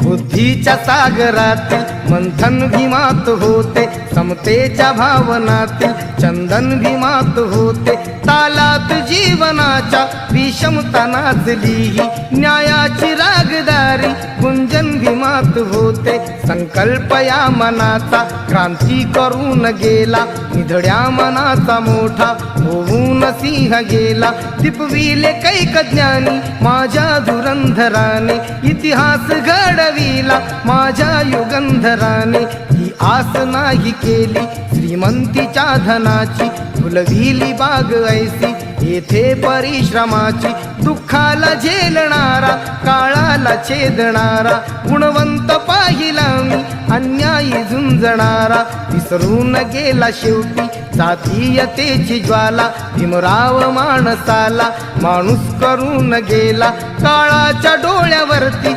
बुद्धीच्या सागरातील मंथन भीमात होते, समतेच्या भावनातील चंदन भीमात होते, तालात जीवनाच्या विषमता नाचली, न्यायाची रागदारी गुंजन भीमात होते। संकल्प या मनाचा क्रांती करून गेला, निधड्या मनाचा मोठा होऊन सिंह गेला। दिपविले कैक ज्ञानी माझ्या धुरंधराने, इतिहास घडविला माझ्या युगंधराने। ही आस नाही केली श्रीमंतीच्या धनाची, फुलविली बाग ऐसी येथे परिश्रमाची। दुःखाला झेलणारा काळाला छेदणारा, गुणवंत पाहिला मी अन्यायी झुंजणारा। विसरून गेला शेवटी जातीयतेची ज्वाला, भीमराव माणसाला माणूस करून गेला। काळाच्या डोळ्यावरती